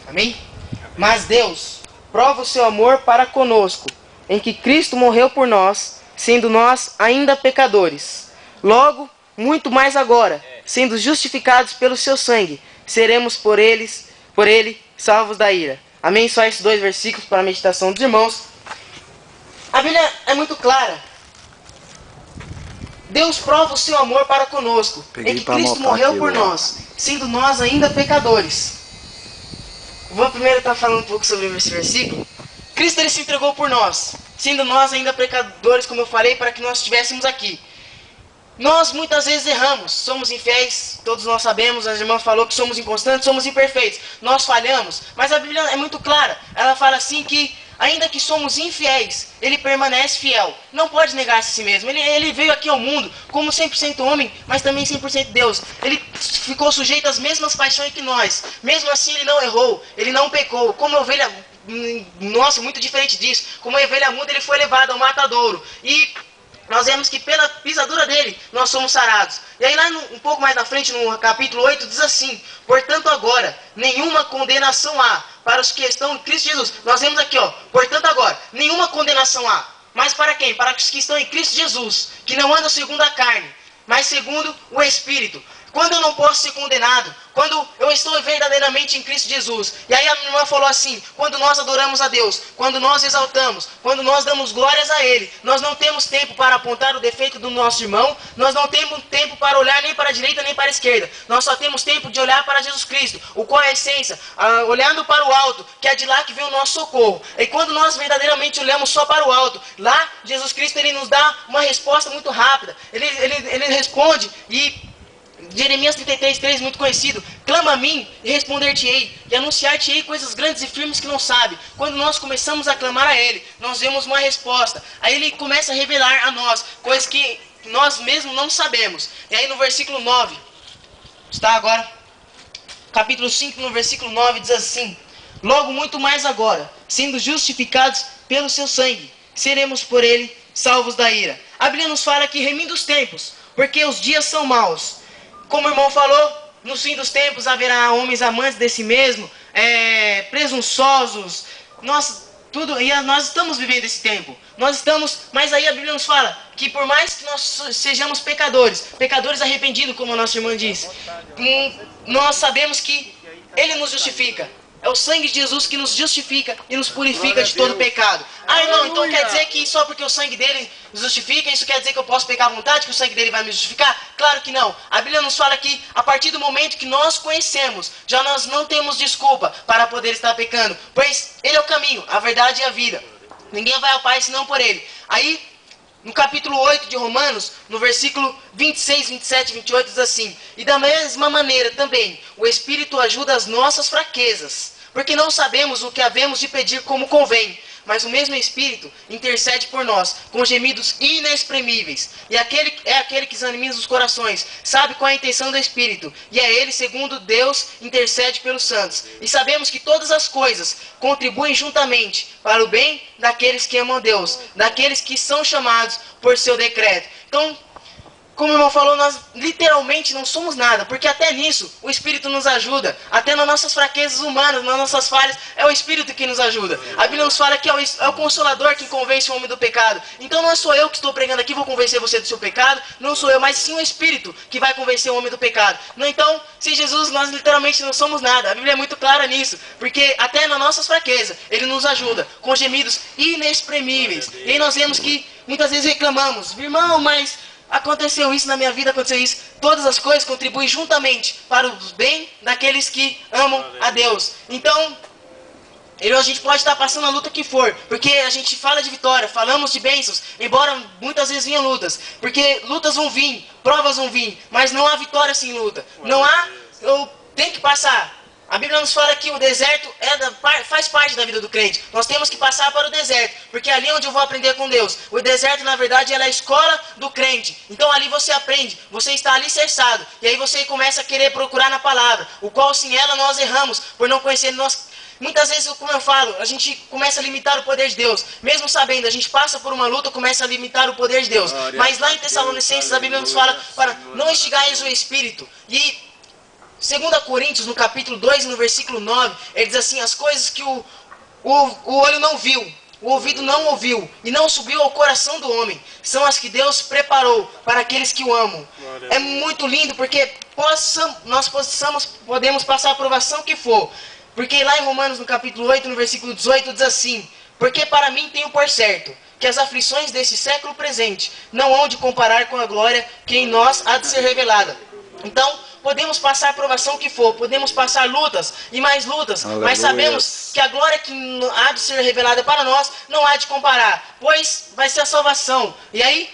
Amém? Mas Deus prova o seu amor para conosco, em que Cristo morreu por nós, sendo nós ainda pecadores. Logo, muito mais agora, sendo justificados pelo seu sangue, seremos por ele salvos da ira. Amém? Só esses 2 versículos para a meditação dos irmãos. A Bíblia é muito clara. Deus prova o seu amor para conosco, em que Cristo morreu por nós, sendo nós ainda pecadores. Vou primeiro estar falando um pouco sobre esse versículo. Cristo ele se entregou por nós, sendo nós ainda pecadores, como eu falei, para que nós estivéssemos aqui. Nós muitas vezes erramos, somos infiéis, todos nós sabemos, a irmã falou que somos inconstantes, somos imperfeitos, nós falhamos, mas a Bíblia é muito clara, ela fala assim que, ainda que somos infiéis, ele permanece fiel, não pode negar-se a si mesmo, ele veio aqui ao mundo como 100% homem, mas também 100% Deus, ele ficou sujeito às mesmas paixões que nós, mesmo assim ele não errou, ele não pecou, como a ovelha, nossa, muito diferente disso, como a ovelha muda ele foi levado ao matadouro, e nós vemos que pela pisadura dele, nós somos sarados. E aí lá um pouco mais na frente, no capítulo 8, diz assim: portanto agora, nenhuma condenação há para os que estão em Cristo Jesus. Nós vemos aqui, portanto agora, nenhuma condenação há. Mas para quem? Para os que estão em Cristo Jesus, que não andam segundo a carne, mas segundo o Espírito. Quando eu não posso ser condenado, quando eu estou verdadeiramente em Cristo Jesus. E aí a minha irmã falou assim, quando nós adoramos a Deus, quando nós exaltamos, quando nós damos glórias a Ele, nós não temos tempo para apontar o defeito do nosso irmão, nós não temos tempo para olhar nem para a direita nem para a esquerda, nós só temos tempo de olhar para Jesus Cristo, o qual é a essência, olhando para o alto, que é de lá que vem o nosso socorro. E quando nós verdadeiramente olhamos só para o alto, lá Jesus Cristo ele nos dá uma resposta muito rápida, ele responde e... Jeremias 33:3, muito conhecido, clama a mim e responder-te-ei, e anunciar-te-ei coisas grandes e firmes que não sabe. Quando nós começamos a clamar a Ele, nós vemos uma resposta. Aí Ele começa a revelar a nós coisas que nós mesmos não sabemos. E aí no versículo 9, está agora, capítulo 5, no versículo 9, diz assim: logo muito mais agora, sendo justificados pelo seu sangue, seremos por Ele salvos da ira. A Bíblia nos fala que remindo os tempos, porque os dias são maus. Como o irmão falou, no fim dos tempos haverá homens amantes de si mesmo, presunçosos, nós estamos vivendo esse tempo, mas aí a Bíblia nos fala que por mais que nós sejamos pecadores arrependidos, como a nossa irmã disse, nós sabemos que Ele nos justifica. É o sangue de Jesus que nos justifica e nos purifica de todo pecado. Ah, irmão, então quer dizer que só porque o sangue dele nos justifica, isso quer dizer que eu posso pecar à vontade, que o sangue dele vai me justificar? Claro que não. A Bíblia nos fala que a partir do momento que nós conhecemos, já nós não temos desculpa para poder estar pecando, pois Ele é o caminho, a verdade e a vida. Ninguém vai ao Pai senão por Ele. Aí, no capítulo 8 de Romanos, no versículo 26, 27 e 28, diz assim: e da mesma maneira também, o Espírito ajuda as nossas fraquezas, porque não sabemos o que havemos de pedir como convém, mas o mesmo Espírito intercede por nós, com gemidos inexprimíveis. E é aquele que examina os corações, sabe qual é a intenção do Espírito, e é Ele, segundo Deus, intercede pelos santos. E sabemos que todas as coisas contribuem juntamente para o bem daqueles que amam Deus, daqueles que são chamados por seu decreto. Então, como o irmão falou, nós literalmente não somos nada, porque até nisso o Espírito nos ajuda, até nas nossas fraquezas humanas, nas nossas falhas, é o Espírito que nos ajuda. A Bíblia nos fala que é o Consolador que convence o homem do pecado. Então não sou eu que estou pregando aqui, vou convencer você do seu pecado, não sou eu, mas sim o Espírito que vai convencer o homem do pecado. Então, sem Jesus, nós literalmente não somos nada. A Bíblia é muito clara nisso, porque até nas nossas fraquezas, Ele nos ajuda, com gemidos inexprimíveis. E aí nós vemos que muitas vezes reclamamos, irmão, mas aconteceu isso na minha vida, aconteceu isso. Todas as coisas contribuem juntamente para o bem daqueles que amam a Deus. Então, a gente pode estar passando a luta que for, porque a gente fala de vitória, falamos de bênçãos, embora muitas vezes venham lutas, porque lutas vão vir, provas vão vir, mas não há vitória sem luta. Não há, eu tenho que passar. A Bíblia nos fala que o deserto faz parte da vida do crente. Nós temos que passar para o deserto, porque é ali onde eu vou aprender com Deus. O deserto, na verdade, é a escola do crente. Então ali você aprende, você está alicerçado. E aí você começa a querer procurar na palavra, o qual sem ela nós erramos, por não conhecer nós. Muitas vezes, como eu falo, a gente começa a limitar o poder de Deus. Mesmo sabendo, a gente passa por uma luta, começa a limitar o poder de Deus. Mas lá em Tessalonicenses, a Bíblia nos fala para não instigais o Espírito. E 2 Coríntios, no capítulo 2, no versículo 9, ele diz assim: as coisas que o olho não viu, o ouvido não ouviu, e não subiu ao coração do homem, são as que Deus preparou para aqueles que o amam. É muito lindo, porque nós podemos passar a provação que for. Porque lá em Romanos, no capítulo 8, no versículo 18, diz assim: porque para mim tenho por certo que as aflições desse século presente não hão de comparar com a glória que em nós há de ser revelada. Então, podemos passar a provação que for, podemos passar lutas e mais lutas, aleluia, mas sabemos que a glória que há de ser revelada para nós não há de comparar, pois vai ser a salvação. E aí,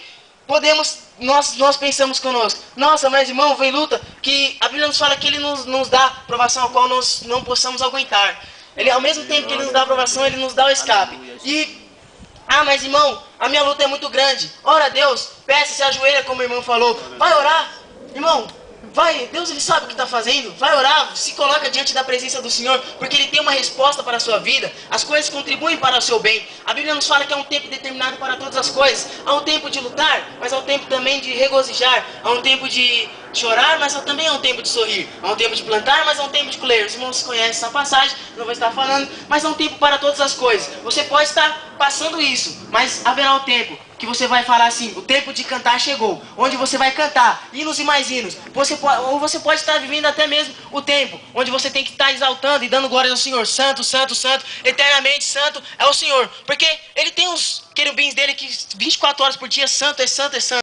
nós pensamos conosco: nossa, mas irmão, vem luta, que a Bíblia nos fala que Ele nos dá provação a qual nós não possamos aguentar. Ele, ao mesmo tempo que Ele nos dá a provação, Ele nos dá o escape. Mas irmão, a minha luta é muito grande. Ora a Deus, peça, se ajoelha, como o irmão falou. Vai orar, irmão. Vai, Deus ele sabe o que está fazendo. Vai orar, se coloca diante da presença do Senhor, porque Ele tem uma resposta para a sua vida. As coisas contribuem para o seu bem. A Bíblia nos fala que há um tempo determinado para todas as coisas. Há um tempo de lutar, mas há um tempo também de regozijar. Há um tempo de chorar, mas também há um tempo de sorrir. Há um tempo de plantar, mas há um tempo de colher. Os irmãos conhecem essa passagem, não vou estar falando, mas há um tempo para todas as coisas. Você pode estar passando isso, mas haverá o tempo que você vai falar assim: o tempo de cantar chegou, onde você vai cantar hinos e mais hinos. Ou você pode estar vivendo até mesmo o tempo onde você tem que estar exaltando e dando glória ao Senhor. Santo, santo, santo, eternamente santo é o Senhor, porque Ele tem os querubins dele que 24 horas por dia: santo é santo é santo.